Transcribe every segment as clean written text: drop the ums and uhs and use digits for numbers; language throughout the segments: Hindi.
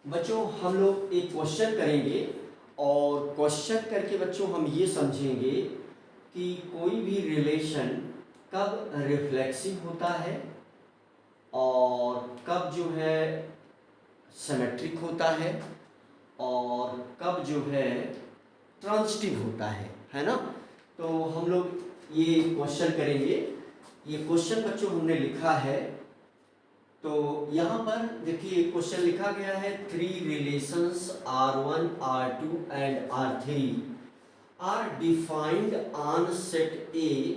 बच्चों हम लोग एक क्वेश्चन करेंगे और क्वेश्चन करके बच्चों हम ये समझेंगे कि कोई भी रिलेशन कब रिफ्लेक्सिव होता है और कब जो है सिमेट्रिक होता है और कब जो है ट्रांजिटिव होता है ना। तो हम लोग ये क्वेश्चन करेंगे। ये क्वेश्चन बच्चों हमने लिखा है, तो यहाँ पर देखिए क्वेश्चन लिखा गया है, three relations R1, R2 and R3 are defined on set A,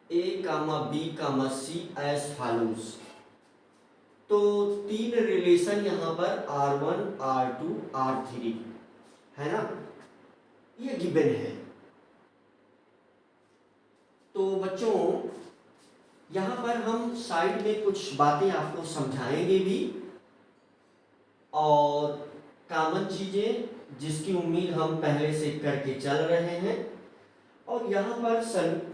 B, C as follows. तो तीन रिलेशन यहाँ पर R1, R2, R3 है ना, ये गिवन है। तो बच्चों यहाँ पर हम साइड में कुछ बातें आपको समझाएंगे भी और कॉमन चीजें जिसकी उम्मीद हम पहले से करके चल रहे हैं, और यहाँ पर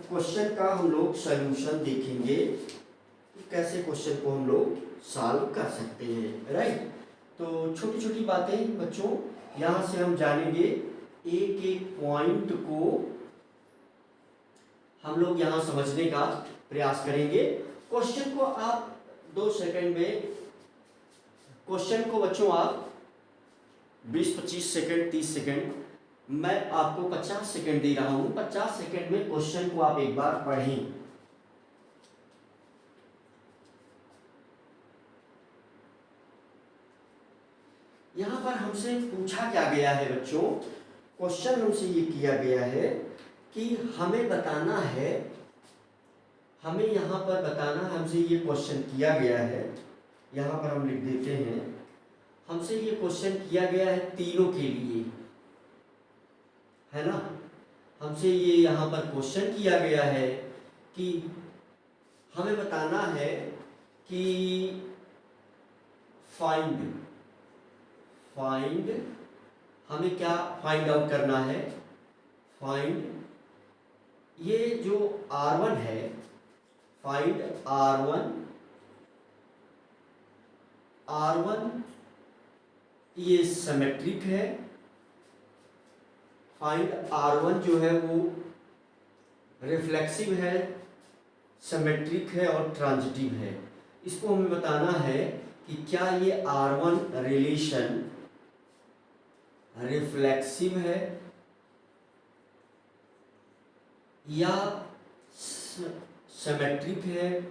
क्वेश्चन का हम लोग सॉल्यूशन देखेंगे कि कैसे क्वेश्चन को हम लोग सॉल्व कर सकते हैं, राइट। तो छोटी छोटी बातें बच्चों यहाँ से हम जानेंगे, एक एक पॉइंट को हम लोग यहाँ समझने का प्रयास करेंगे। क्वेश्चन को आप 2 सेकंड में, क्वेश्चन को बच्चों आप 20-25 सेकंड 30 सेकंड, मैं आपको 50 सेकंड दे रहा हूं। 50 सेकंड में क्वेश्चन को आप एक बार पढ़ें। यहां पर हमसे पूछा क्या गया है बच्चों, क्वेश्चन हमसे ये किया गया है कि हमें बताना है, हमें यहाँ पर बताना, हमसे ये क्वेश्चन किया गया है, यहाँ पर हम लिख देते हैं, हमसे ये क्वेश्चन किया गया है तीनों के लिए, है ना। हमसे ये यहाँ पर क्वेश्चन किया गया है कि हमें बताना है कि फाइंड हमें क्या फाइंड आउट करना है, फाइंड ये जो R1 है, फाइंड R1 ये सिमेट्रिक है, फाइंड R1 जो है वो रिफ्लेक्सिव है, सिमेट्रिक है और ट्रांजिटिव है। इसको हमें बताना है कि क्या ये R1 रिलेशन रिफ्लेक्सिव है या सिमेट्रिक है,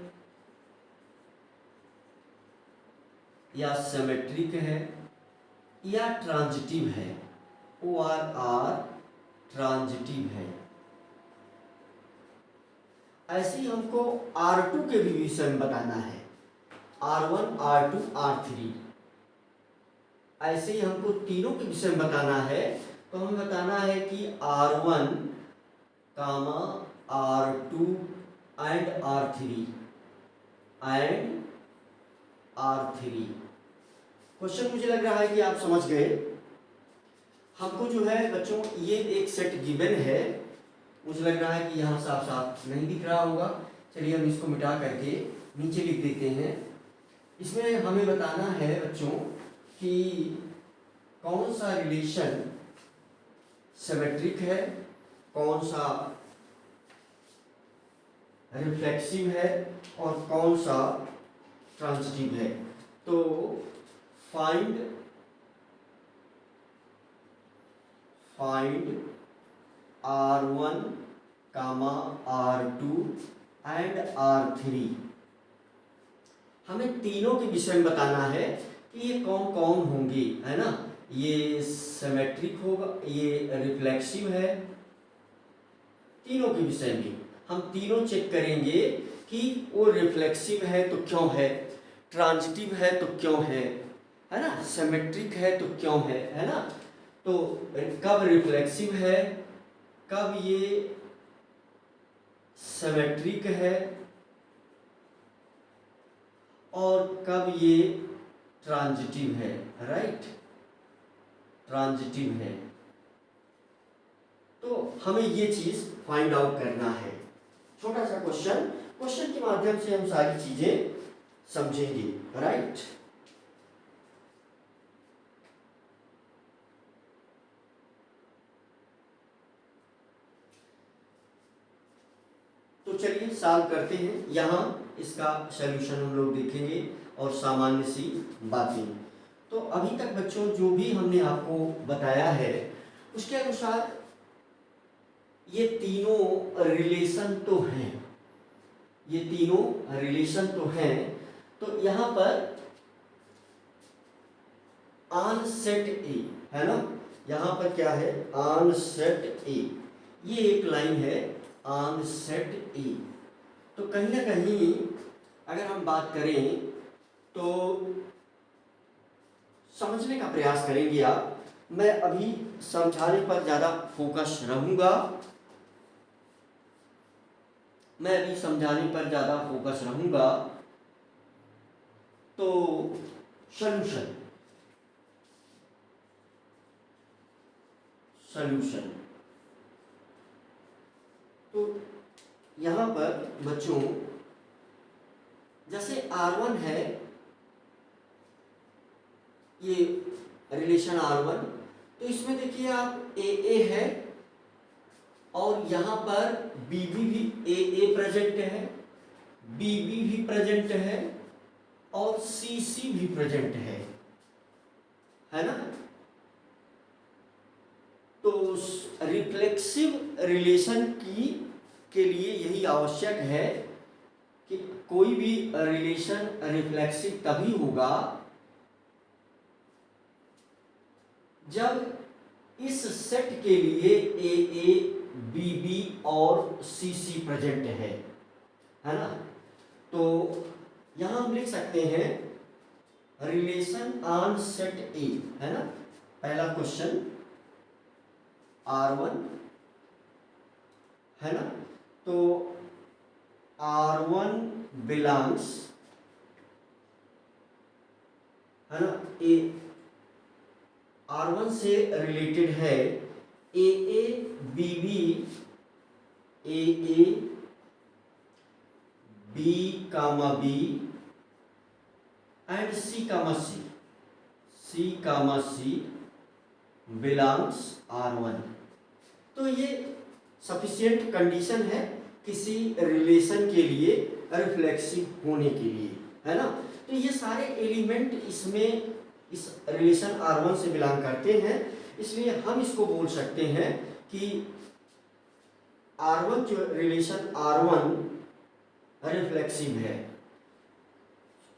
या सिमेट्रिक है या ट्रांजिटिव है, OR ट्रांजिटिव है। ऐसे ही हमको R2 के भी विषय में बताना है, R1, R2, R3, ऐसे ही हमको तीनों के विषय में बताना है। तो हमें बताना है कि R1, R2 and R3 question मुझे लग रहा है कि आप समझ गए। हमको जो है बच्चों ये एक सेट गिवन है, मुझे लग रहा है कि यहाँ साफ साफ नहीं दिख रहा होगा, चलिए हम इसको मिटा करके नीचे लिख देते हैं। इसमें हमें बताना है बच्चों कि कौन सा रिलेशन सिमेट्रिक है, कौन सा रिफ्लेक्सिव है और कौन सा ट्रांजिटिव है। तो find R1, R2 and R3, हमें तीनों के विषय में बताना है कि ये कौन कौन होंगे, है ना। ये सिमेट्रिक होगा, ये रिफ्लेक्सिव है, तीनों के विषय में हम तीनों चेक करेंगे कि वो रिफ्लेक्सिव है तो क्यों है, ट्रांजिटिव है तो क्यों है ना, सिमेट्रिक है तो क्यों है ना। तो कब रिफ्लेक्सिव है, कब ये सिमेट्रिक है और कब ये ट्रांजिटिव है, राइट, ट्रांजिटिव है। तो हमें ये चीज फाइंड आउट करना है। छोटा सा क्वेश्चन के माध्यम से हम सारी चीजें समझेंगे, राइट। तो चलिए सॉल्व करते हैं। यहाँ इसका सलूशन हम लोग देखेंगे और सामान्य सी बातें। तो अभी तक बच्चों जो भी हमने आपको बताया है उसके अनुसार ये तीनों रिलेशन तो हैं, ये तीनों रिलेशन तो हैं। तो यहाँ पर ऑन सेट ए है ना, यहाँ पर क्या है, ऑन सेट ए, ये एक लाइन है ऑन सेट ए। तो कहीं ना कहीं अगर हम बात करें तो समझने का प्रयास करेंगे आप। मैं अभी समझाने पर ज़्यादा फोकस रहूँगा, मैं अभी समझाने पर ज़्यादा फोकस रहूँगा। तो सॉल्यूशन, सॉल्यूशन, तो यहाँ पर बच्चों जैसे R1 है, ये रिलेशन R1, तो इसमें देखिए आप AA है और यहाँ पर BB भी AA प्रेजेंट है, BB भी प्रेजेंट है और CC भी प्रेजेंट है ना। तो रिफ्लेक्सिव रिलेशन के लिए यही आवश्यक है कि कोई भी रिलेशन रिफ्लेक्सिव तभी होगा जब इस सेट के लिए AA, BB और CC प्रेजेंट है ना। तो यहां हम लिख सकते हैं रिलेशन ऑन सेट ए, है ना। पहला क्वेश्चन R1 है ना, तो R1 बिलोंग्स है ना, R1 से रिलेटेड है AA, BB, AA, B, B and C, C belongs R1। तो ये सफिशिएंट कंडीशन है किसी रिलेशन के लिए रिफ्लेक्सिव होने के लिए, है ना। तो ये सारे एलिमेंट इसमें इस रिलेशन R1 से बिलोंग करते हैं, इसलिए हम इसको बोल सकते हैं कि R1 जो रिलेशन R1 रिफ्लेक्सिव है।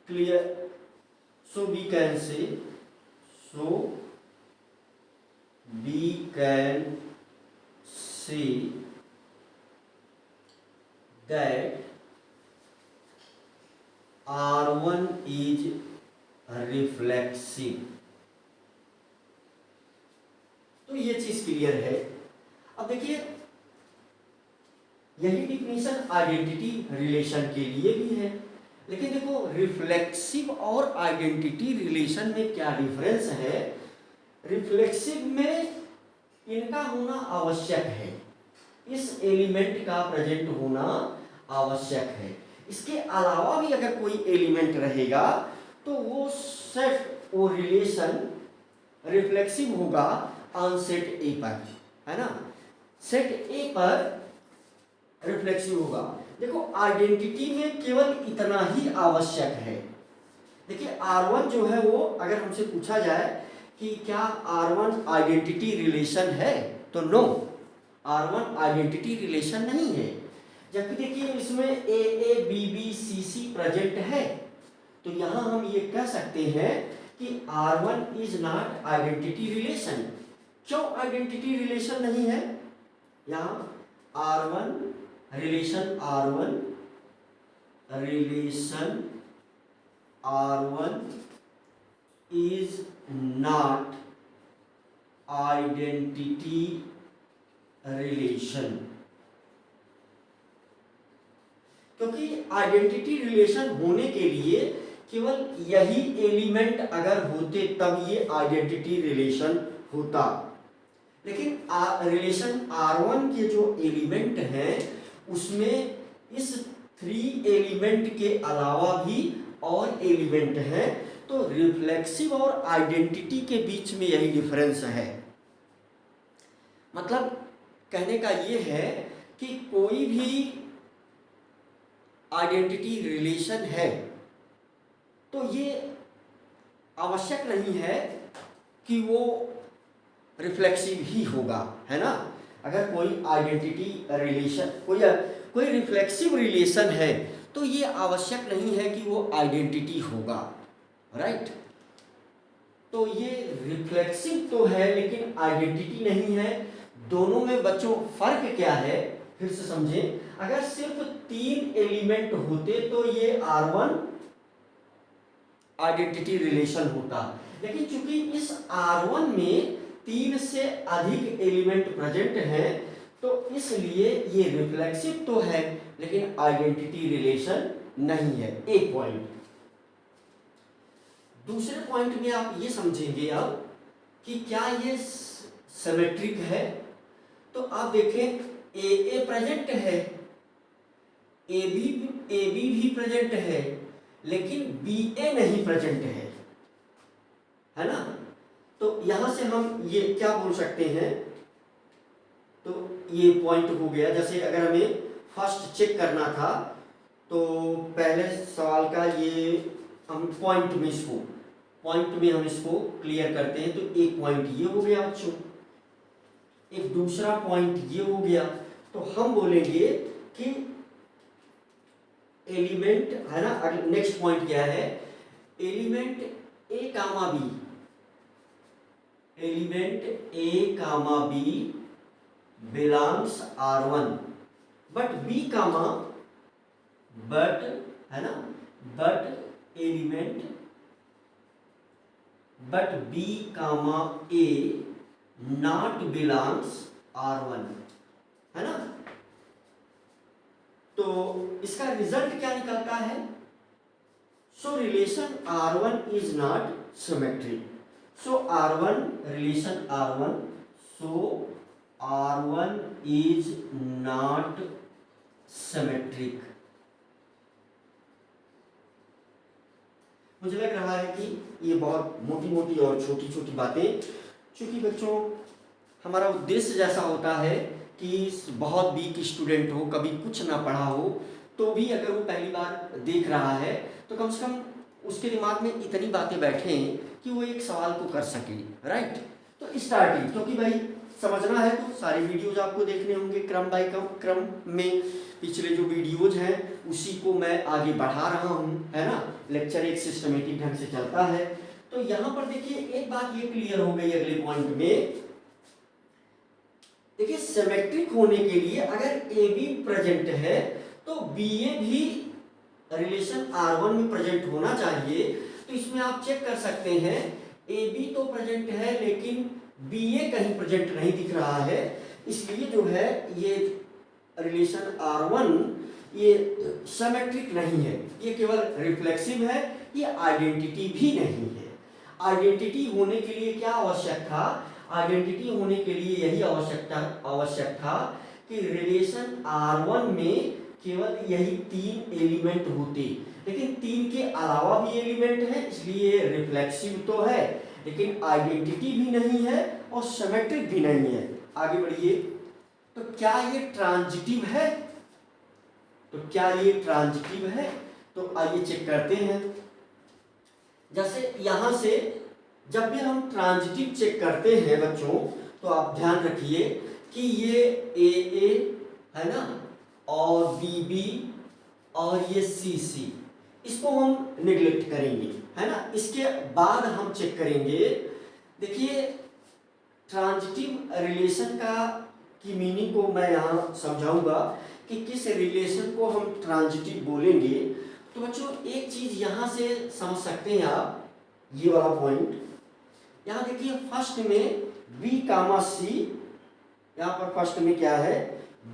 Clear? So we can say, we can say that R1 is reflexive। तो ये चीज क्लियर है। अब देखिए यही डिफिनेशन आइडेंटिटी रिलेशन के लिए भी है, लेकिन देखो रिफ्लेक्सिव और आइडेंटिटी रिलेशन में क्या डिफरेंस है। रिफ्लेक्सिव में इनका होना आवश्यक है, इस एलिमेंट का प्रेजेंट होना आवश्यक है। इसके अलावा भी अगर कोई एलिमेंट रहेगा तो वो सेट, वो रिलेशन रिफ्लेक्सिव होगा ऑन सेट ए पर, है ना। सेट ए पर रिफ्लेक्सिव होगा। देखो आइडेंटिटी में केवल इतना ही आवश्यक है। देखिए R1 जो है वो अगर हमसे पूछा जाए कि क्या R1 आइडेंटिटी रिलेशन है, तो नो, R1 आइडेंटिटी रिलेशन नहीं है। जबकि देखिए इसमें AA, BB, CC प्रेजेंट है, तो यहां हम ये कह सकते हैं कि R1 is not identity relation. क्यों आइडेंटिटी रिलेशन नहीं है? यहां R1 relation R1 is not identity relation, क्योंकि आइडेंटिटी रिलेशन होने के लिए केवल यही एलिमेंट अगर होते तब ये आइडेंटिटी रिलेशन होता। लेकिन रिलेशन R1 के जो एलिमेंट हैं उसमें इस 3 एलिमेंट के अलावा भी और एलिमेंट हैं, तो रिफ्लेक्सिव और आइडेंटिटी के बीच में यही डिफरेंस है। मतलब कहने का ये है कि कोई भी आइडेंटिटी रिलेशन है तो ये आवश्यक नहीं है कि वो रिफ्लेक्सिव ही होगा, है ना। अगर कोई आइडेंटिटी रिलेशन कोई रिफ्लेक्सिव रिलेशन है तो ये आवश्यक नहीं है कि वो आइडेंटिटी होगा, राइट। तो ये रिफ्लेक्सिव तो है लेकिन आइडेंटिटी नहीं है। दोनों में बच्चों फर्क क्या है फिर से समझें। अगर सिर्फ 3 एलिमेंट होते तो ये R1 आइडेंटिटी रिलेशन होता, लेकिन चूंकि इस R1 में 3 से अधिक एलिमेंट प्रेजेंट हैं तो इसलिए ये रिफ्लेक्सिव तो है लेकिन आइडेंटिटी रिलेशन नहीं है। एक पॉइंट। दूसरे पॉइंट में आप ये समझेंगे अब कि क्या ये सिमेट्रिक है। तो आप देखें ए प्रेजेंट है, ए बी भी प्रेजेंट है लेकिन बी ए नहीं प्रेजेंट है ना। तो यहां से हम ये क्या बोल सकते हैं, तो ये पॉइंट हो गया। जैसे अगर हमें फर्स्ट चेक करना था तो पहले सवाल का ये हम पॉइंट में हम इसको क्लियर करते हैं। तो एक पॉइंट ये हो गया बच्चों, एक दूसरा पॉइंट ये हो गया। तो हम बोलेंगे कि एलिमेंट, है ना, नेक्स्ट पॉइंट क्या है, element A comma B, element A comma B belongs R1 but B comma, but, है ना, but element, but B comma A not belongs R1, है ना। तो इसका रिजल्ट क्या निकलता है, so relation R1 is not symmetric. So R1 relation R1, so R1 is not symmetric. मुझे लग रहा है कि ये बहुत मोटी मोटी और छोटी छोटी बातें, क्योंकि बच्चों हमारा उद्देश्य जैसा होता है कि बहुत वीक स्टूडेंट हो, कभी कुछ ना पढ़ा हो, तो भी अगर वो पहली बार देख रहा है तो कम से कम उसके दिमाग में इतनी बातें बैठें कि वो एक सवाल को कर सके, राइट। तो स्टार्टिंग, क्योंकि भाई समझना है तो सारे वीडियोज आपको देखने होंगे क्रम बाय क्रम में। पिछले जो वीडियोज हैं उसी को मैं आगे बढ़ा रहा हूँ, है ना। लेक्चर एक सिस्टमेटिक ढंग से चलता है। तो यहाँ पर देखिए एक बात ये क्लियर हो गई अगले पॉइंट में। देखिए सिमेट्रिक होने के लिए अगर ए बी प्रेजेंट है तो बी ए भी रिलेशन R1 में प्रेजेंट होना चाहिए। तो इसमें आप चेक कर सकते हैं ए बी तो प्रेजेंट है लेकिन बी ए कहीं प्रेजेंट नहीं दिख रहा है, इसलिए जो है ये रिलेशन R1 ये सिमेट्रिक नहीं है, ये केवल रिफ्लेक्सिव है, ये आइडेंटिटी भी नहीं है। आइडेंटिटी होने के लिए क्या आवश्यक था, आइडेंटिटी होने के लिए यही आवश्यक था कि रिलेशन R1 में केवल यही 3 एलिमेंट होते, लेकिन 3 के अलावा भी एलिमेंट है, इसलिए रिफ्लेक्सिव तो है लेकिन आइडेंटिटी भी नहीं है और सिमेट्रिक भी नहीं है। आगे बढ़िए। तो क्या ये ट्रांजिटिव है, तो क्या ये ट्रांजिटिव है, तो आइए चेक करते हैं। जैसे यहां से जब भी हम ट्रांजिटिव चेक करते हैं बच्चों तो आप ध्यान रखिए कि ये ए है ना और बी और ये सी इसको हम निगलेक्ट करेंगे, है ना। इसके बाद हम चेक करेंगे। देखिए ट्रांजिटिव रिलेशन की मीनिंग को मैं यहाँ समझाऊंगा कि किस रिलेशन को हम ट्रांजिटिव बोलेंगे। तो बच्चों एक चीज यहाँ से समझ सकते हैं आप, ये वाला पॉइंट यहाँ देखिए फर्स्ट में बी कामा सी, यहाँ पर फर्स्ट में क्या है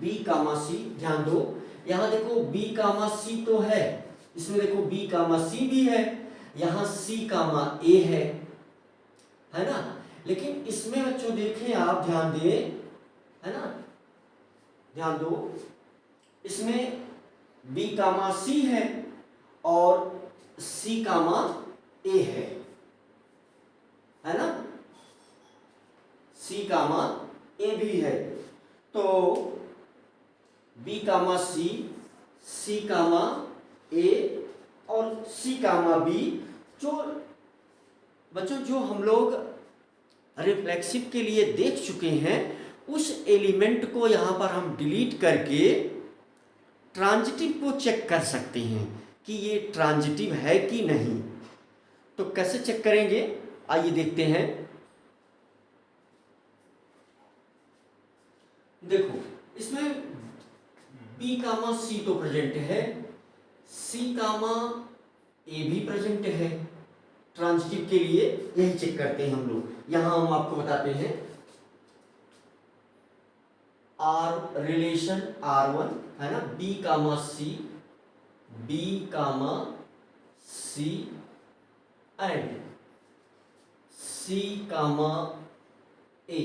बी कामा सी, ध्यान दो। यहाँ देखो बी कामा सी तो है, इसमें देखो बी कामा सी भी है, यहाँ सी कामा ए है ना। लेकिन इसमें बच्चों देखें आप ध्यान दें, है ना, ध्यान दो, इसमें बी कामा सी है और सी कामा ए है ना, सी कामा ए भी है। तो बी कामा सी, सी कामा ए और सी कामा बी। जो बच्चों जो हम लोग रिफ्लेक्सिव के लिए देख चुके हैं उस एलिमेंट को यहाँ पर हम डिलीट करके ट्रांजिटिव को चेक कर सकते हैं कि ये ट्रांजिटिव है कि नहीं। तो कैसे चेक करेंगे, आइए देखते हैं। देखो इसमें बी कामा सी तो प्रेजेंट है, सी कामा ए भी प्रेजेंट है। ट्रांजिटिव के लिए यही चेक करते हैं हम लोग। यहां हम आपको बताते हैं आर रिलेशन R1 है ना, B comma C, B comma C and C comma A,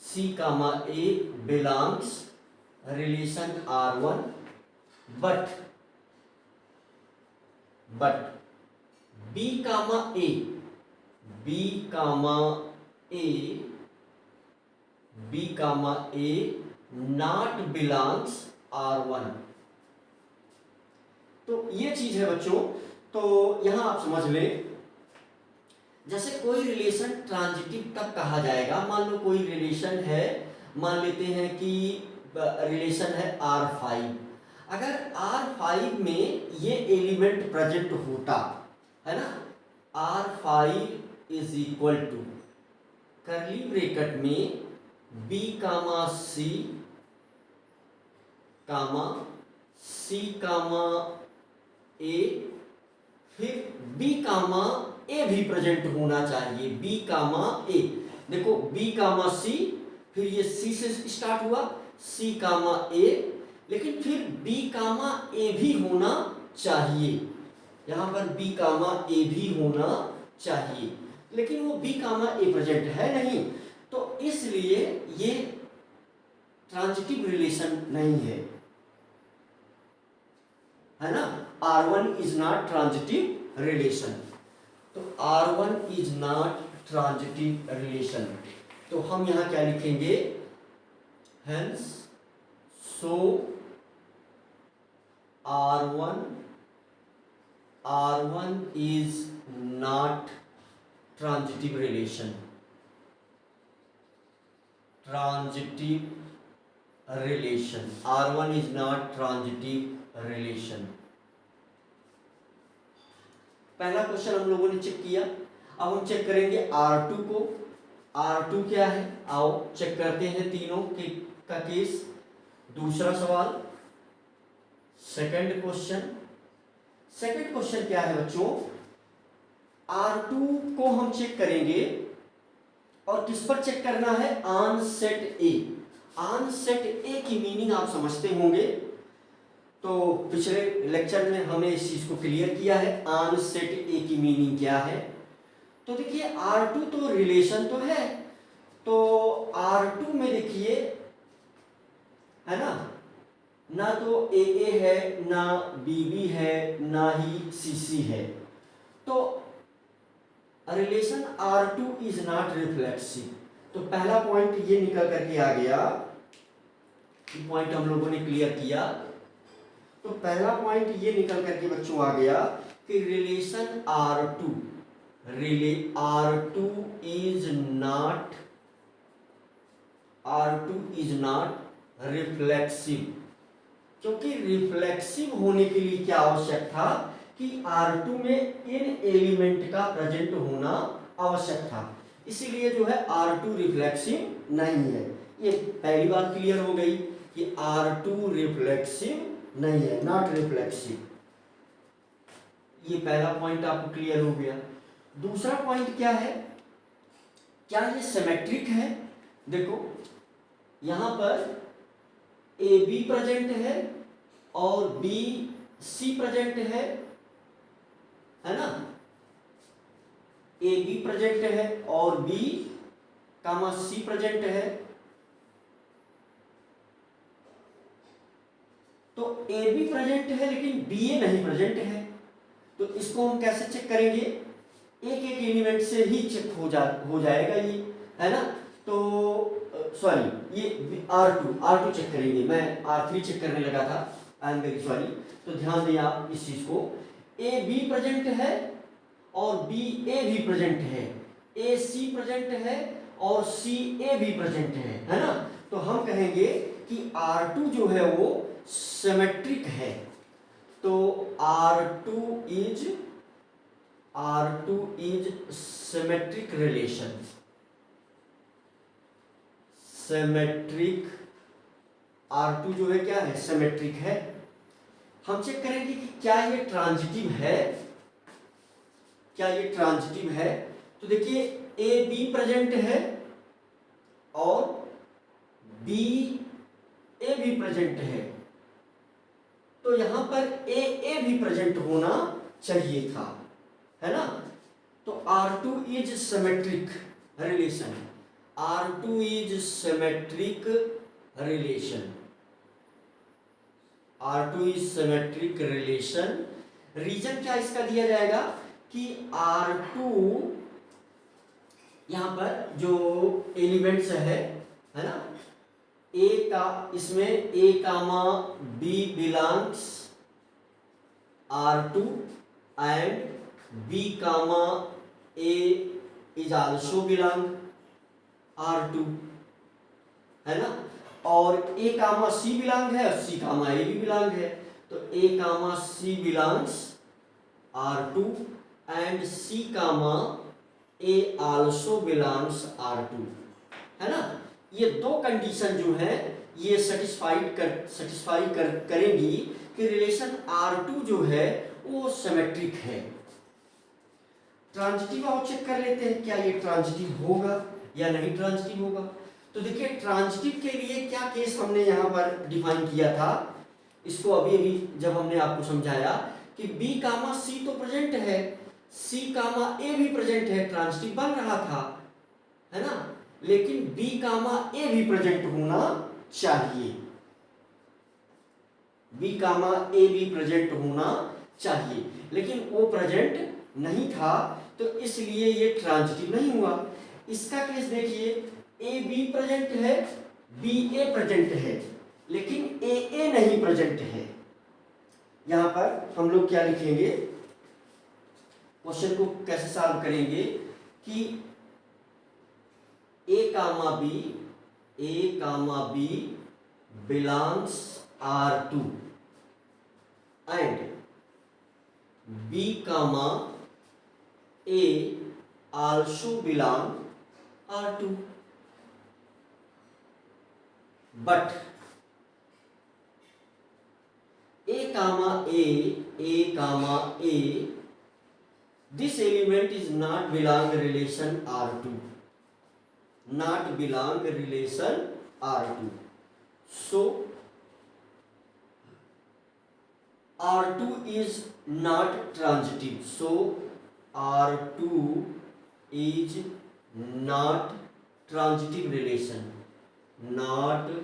C comma A belongs relation R1 but B comma A, B comma A, B comma A not belongs R1। तो ये चीज है बच्चों। तो यहां आप समझ लें, जैसे कोई रिलेशन ट्रांजिटिव तब कहा जाएगा, मान लो कोई रिलेशन है, मान लेते हैं कि रिलेशन है R5। अगर R5 में ये एलिमेंट प्रेजेंट होता है ना, R5 is equal to curly bracket में B comma C comma C comma A, फिर बी कामा ए भी प्रेजेंट होना चाहिए, बी कामा ए। देखो बी कामा सी, फिर ये सी से स्टार्ट हुआ, सी कामा ए, लेकिन फिर बी कामा ए भी होना चाहिए। यहां पर बी कामा ए भी होना चाहिए, लेकिन वो बी कामा ए प्रेजेंट है नहीं, तो इसलिए ये ट्रांजिटिव रिलेशन नहीं है ना। R1 is not transitive relation. तो R1 is not transitive relation. तो हम यहां क्या लिखेंगे, hence so R1 is not transitive relation, R1 is not transitive relation। पहला क्वेश्चन हम लोगों ने चेक किया। अब हम चेक करेंगे R2 को। R2 क्या है, आओ चेक करते हैं तीनों का केस। दूसरा सवाल, सेकंड क्वेश्चन क्या है बच्चों, R2 को हम चेक करेंगे और किस पर चेक करना है, on set A. On set ए की मीनिंग आप समझते होंगे, तो पिछले लेक्चर में हमने इस चीज को क्लियर किया है ऑन सेट ए की मीनिंग क्या है। तो देखिए R2 तो रिलेशन तो है, तो R2 में देखिए है ना तो AA है, ना BB है, ना ही CC है। तो relation R2 is not reflexive. तो पहला पॉइंट ये निकल करके आ गया, पॉइंट हम लोगों ने क्लियर किया। तो पहला पॉइंट ये निकल करके बच्चों आ गया कि relation R2 is not reflexive. क्योंकि रिफ्लेक्सिव होने के लिए क्या आवश्यक था कि R2 में इन एलिमेंट का प्रेजेंट होना आवश्यक था, इसीलिए जो है R2 रिफ्लेक्सिव नहीं है। ये पहली बात क्लियर हो गई कि R2 रिफ्लेक्सिव नहीं है, नॉट रिफ्लेक्सिव। ये पहला पॉइंट आपको क्लियर हो गया। दूसरा पॉइंट क्या है, क्या ये सिमेट्रिक है। देखो यहां पर AB प्रेजेंट है और BC प्रेजेंट है ना, AB प्रेजेंट है और B कामा C प्रेजेंट है। तो AB प्रेजेंट है लेकिन BA नहीं प्रेजेंट है, तो इसको हम कैसे चेक करेंगे, एक एक एलिमेंट से ही चेक हो जाएगा ये, है ना। तो सॉरी, ये R2 चेक करेंगे, मैं R3 चेक करने लगा था, आई एम वेरी सॉरी। तो ध्यान दें आप इस चीज को, ए बी प्रेजेंट है और बी ए भी प्रेजेंट है, ए सी प्रेजेंट है और सी ए भी प्रेजेंट है ना। तो हम कहेंगे कि R2 जो है वो सिमेट्रिक है। तो R2 is symmetric relation, symmetric. R2 जो है क्या है, सिमेट्रिक है। हम चेक करेंगे कि क्या ये ट्रांजिटिव है, क्या ये ट्रांजिटिव है। तो देखिए ए बी प्रेजेंट है और बी ए भी प्रेजेंट है, तो यहां पर ए भी प्रेजेंट होना चाहिए था, है ना। तो R2 is symmetric relation, R2 is symmetric relation, R2 is symmetric relation. Reason क्या इसका दिया जाएगा कि R2 यहां पर जो एलिमेंट्स है ना, ए का, इसमें A comma B belongs R2 and B comma A is also belong R2, है ना। और ए कामा सी बिलोंग है और सी कामा ए भी बिलोंग है, तो A comma C belongs R2 and C comma A also belongs R2, है ना। ये दो कंडीशन जो है ये सेटिस्फाई करेंगी कि रिलेशन R2 जो है वो सिमेट्रिक है। ट्रांजिटिव आप चेक कर लेते हैं, क्या ये ट्रांजिटिव होगा या नहीं ट्रांजिटिव होगा। तो देखिए ट्रांजिटिव के लिए क्या केस हमने यहाँ पर डिफाइन किया था, इसको अभी अभी जब हमने आपको समझाया कि बी कामा सी तो प्रेजेंट है, सी कामा ए भी प्रेजेंट है, ट्रांजिटिव बन रहा था, है ना। लेकिन बी कामा ए भी प्रेजेंट होना चाहिए, बी कामा ए भी प्रेजेंट होना चाहिए, लेकिन वो प्रेजेंट नहीं था, तो इसलिए ये ट्रांजिटिव नहीं हुआ। इसका केस देखिए, ए बी प्रेजेंट है, बी ए प्रेजेंट है, लेकिन ए नहीं प्रेजेंट है। यहां पर हम लोग क्या लिखेंगे, क्वेश्चन को कैसे सॉल्व करेंगे कि A comma B belongs R2 and B comma A also belong R2, but A comma A, this element is not belong relation R2, not belong relation R2. So R2 is not transitive. So R2 is not transitive relation, not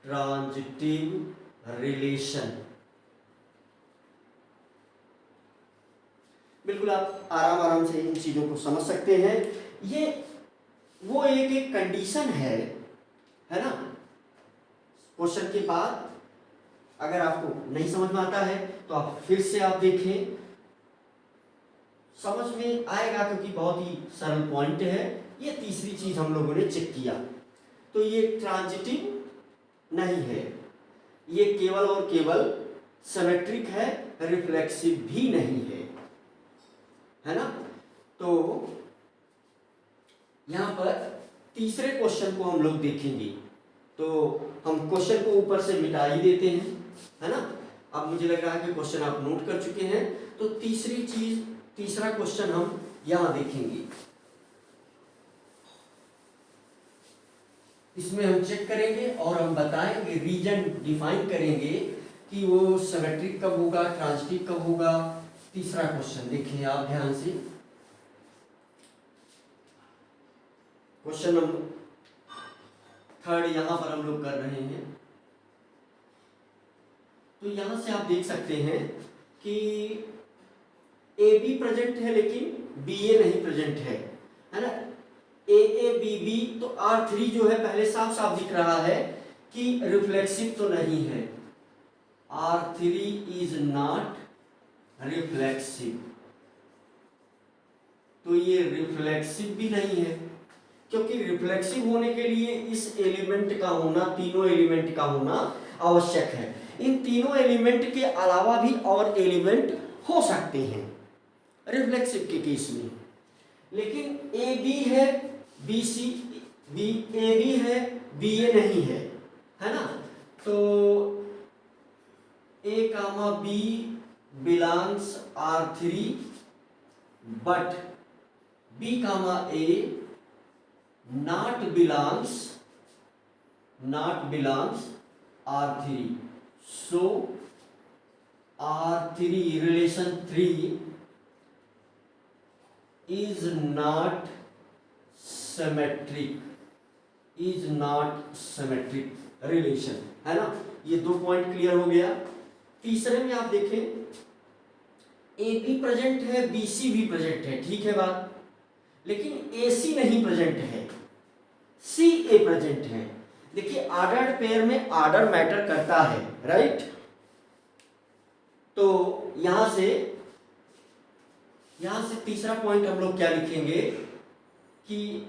transitive relation. बिल्कुल आप आराम से इन चीजों को समझ सकते हैं। ये वो एक कंडीशन है ना। क्वेश्चन के बाद अगर आपको नहीं समझ में आता है तो आप फिर से आप देखें, समझ में आएगा, क्योंकि बहुत ही सरल पॉइंट है। ये तीसरी चीज हम लोगों ने चेक किया, तो ये ट्रांजिटिव नहीं है, ये केवल और केवल सिमेट्रिक है, रिफ्लेक्सिव भी नहीं है ना। तो यहां पर तीसरे क्वेश्चन को हम लोग देखेंगे, तो हम क्वेश्चन को ऊपर से मिटा ही देते हैं, है ना। अब मुझे लग रहा है कि क्वेश्चन आप नोट कर चुके हैं, तो तीसरा क्वेश्चन हम यहां देखेंगे। इसमें हम चेक करेंगे और हम बताएंगे, रीजन डिफाइन करेंगे कि वो सिमेट्रिक कब होगा, ट्रांजिटिव कब होगा। तीसरा क्वेश्चन देखिए आप ध्यान से, क्वेश्चन नंबर 3 यहां पर हम लोग कर रहे हैं। तो यहां से आप देख सकते हैं कि ए बी प्रेजेंट है लेकिन बी ए नहीं प्रेजेंट है ना। ए बी बी, तो R3 जो है पहले साफ साफ दिख रहा है कि रिफ्लेक्सिव तो नहीं है, R3 इज नॉट रिफ्लेक्सिव। तो ये रिफ्लेक्सिव भी नहीं है, क्योंकि रिफ्लेक्सिव होने के लिए इस एलिमेंट का होना, तीनों एलिमेंट का होना आवश्यक है। इन तीनों एलिमेंट के अलावा भी और एलिमेंट हो सकते हैं रिफ्लेक्सिव के केस में, लेकिन ए बी है, B C, B A B है, बी ए नहीं है ना। तो A comma B belongs R3 but B comma A not belongs R3, so R3 relation 3 is not symmetric relation, है ना। ये दो पॉइंट क्लियर हो गया। तीसरे में आप देखें, ए बी प्रेजेंट है, बी सी भी प्रेजेंट है, ठीक है बात, लेकिन ए सी नहीं प्रेजेंट है, सी ए प्रेजेंट है। देखिए ऑर्डर्ड पेयर में ऑर्डर मैटर करता है, राइट। तो यहां से तीसरा पॉइंट हम लोग क्या लिखेंगे कि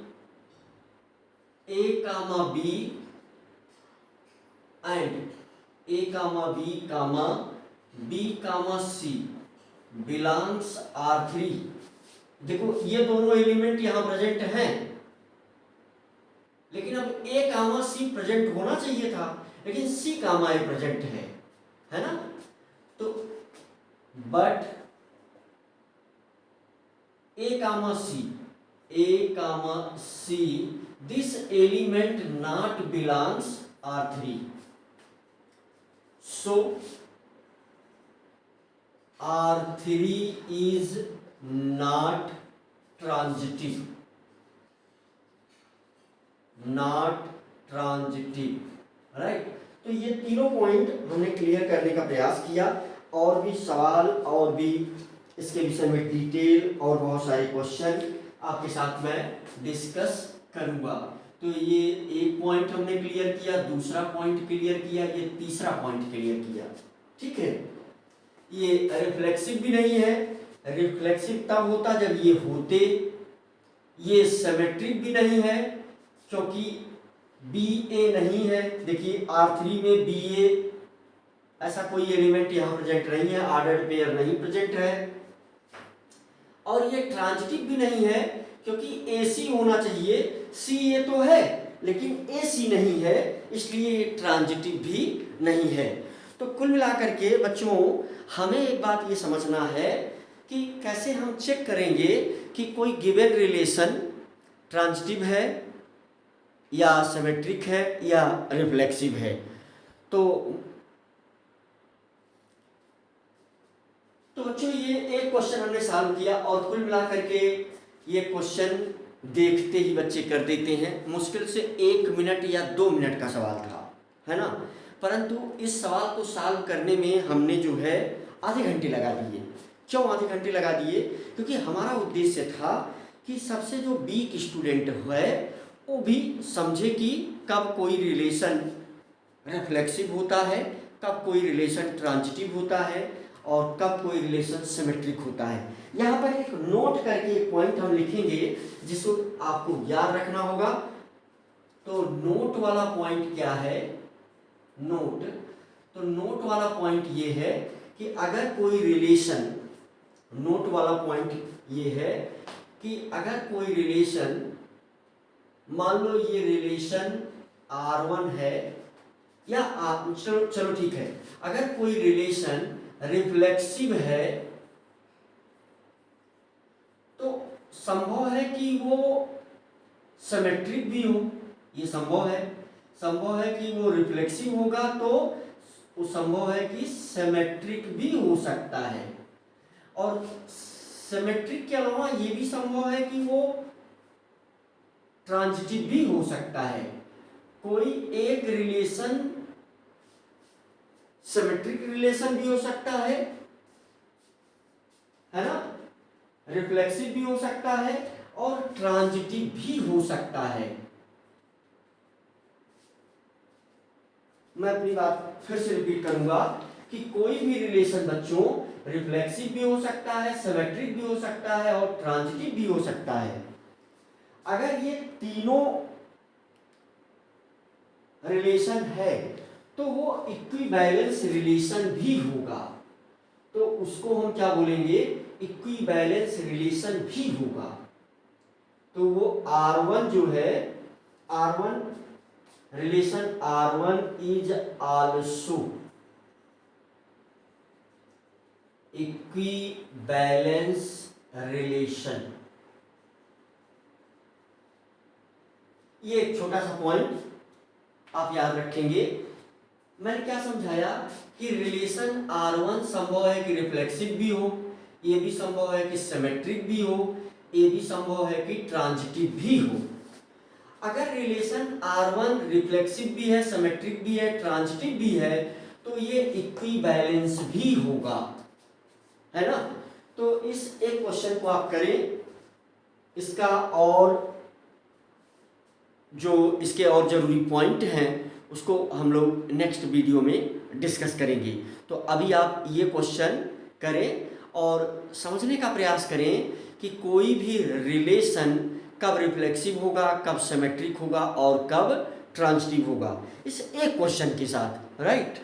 A comma B and A comma B comma B comma C belongs R3। देखो ये दोनों एलिमेंट यहां प्रेजेंट हैं, लेकिन अब ए कामा सी प्रेजेंट होना चाहिए था, लेकिन सी कामा ए प्रेजेंट है ना। तो but A comma C this element not belongs R3, so R3 is not transitive, right. तो ये तीनों पॉइंट हमने क्लियर करने का प्रयास किया, और भी सवाल और भी इसके विषय में डिटेल और बहुत सारे क्वेश्चन आपके साथ मैं डिस्कस करूंगा। तो ये एक पॉइंट हमने क्लियर किया, दूसरा पॉइंट क्लियर किया, ये तीसरा पॉइंट क्लियर किया, ठीक है। ये रिफ्लेक्सिव भी नहीं है, रिफ्लेक्सिव तब होता जब ये होते। ये सिमेट्रिक भी नहीं है, क्योंकि बी ए नहीं है। देखिए R3 में बी ए ऐसा कोई एलिमेंट यहाँ प्रेजेंट नहीं है, ऑर्डर्ड पेयर नहीं प्रेजेंट है। और ये ट्रांजिटिव भी नहीं है, क्योंकि ए सी होना चाहिए, सी ए तो है लेकिन ए सी नहीं है, इसलिए ये ट्रांजिटिव भी नहीं है। तो कुल मिलाकर के बच्चों हमें एक बात ये समझना है कि कैसे हम चेक करेंगे कि कोई गिवन रिलेशन ट्रांजिटिव है या सिमेट्रिक है या रिफ्लेक्सिव है। तो बच्चों ये एक क्वेश्चन हमने सॉल्व किया, और कुल मिलाकर के ये क्वेश्चन देखते ही बच्चे कर देते हैं। मुश्किल से 1 मिनट या 2 मिनट का सवाल था, है ना, परंतु इस सवाल को सॉल्व करने में हमने जो है आधे घंटे लगा दिए। क्यों आधे घंटे लगा दिए? क्योंकि हमारा उद्देश्य था कि सबसे जो वीक स्टूडेंट है वो भी समझे कि कब कोई रिलेशन रिफ्लेक्सिव होता है, कब कोई रिलेशन ट्रांजिटिव होता है और कब कोई रिलेशन सिमेट्रिक होता है। यहाँ पर एक नोट करके एक पॉइंट हम लिखेंगे जिसको आपको याद रखना होगा। तो नोट वाला पॉइंट क्या है? तो नोट वाला पॉइंट ये है कि अगर कोई रिलेशन, नोट वाला पॉइंट ये है कि अगर कोई रिलेशन, मान लो ये रिलेशन R1 है या चलो ठीक है, अगर कोई रिलेशन रिफ्लेक्सिव है तो संभव है कि वो सिमेट्रिक भी हो, ये संभव है कि वो रिफ्लेक्सिव होगा तो वो संभव है कि सिमेट्रिक भी हो सकता है, और सिमेट्रिक के अलावा ये भी संभव है कि वो ट्रांजिटिव भी हो सकता है। कोई एक रिलेशन सिमेट्रिक रिलेशन भी हो सकता है ना, रिफ्लेक्सिव भी हो सकता है और ट्रांजिटिव भी हो सकता है। मैं अपनी बात फिर से रिपीट करूंगा कि कोई भी रिलेशन बच्चों रिफ्लेक्सिव भी हो सकता है, सिमेट्रिक भी हो सकता है और ट्रांजिटिव भी हो सकता है। अगर ये तीनों रिलेशन है तो वो इक्विवैलेंस रिलेशन भी होगा, तो उसको हम क्या बोलेंगे, इक्विवैलेंस रिलेशन भी होगा। तो वो R1 जो है, R1 relation R1 is also equivalence relation. ये एक छोटा सा पॉइंट आप याद रखेंगे। मैंने क्या समझाया कि रिलेशन R1 संभव है कि रिफ्लेक्सिव भी हो, ये भी संभव है कि सिमेट्रिक भी हो, ये भी संभव है कि ट्रांजिटिव भी हो। अगर रिलेशन R1 रिफ्लेक्सिव भी है, सिमेट्रिक भी है, ट्रांजिटिव भी है, तो ये इक्विवैलेंस भी होगा, है ना। तो इस एक क्वेश्चन को आप करें, इसका और जो इसके और जरूरी पॉइंट हैं उसको हम लोग नेक्स्ट वीडियो में डिस्कस करेंगे। तो अभी आप ये क्वेश्चन करें और समझने का प्रयास करें कि कोई भी रिलेशन कब रिफ्लेक्सिव होगा, कब सिमेट्रिक होगा और कब ट्रांजिटिव होगा, इस एक क्वेश्चन के साथ, राइट।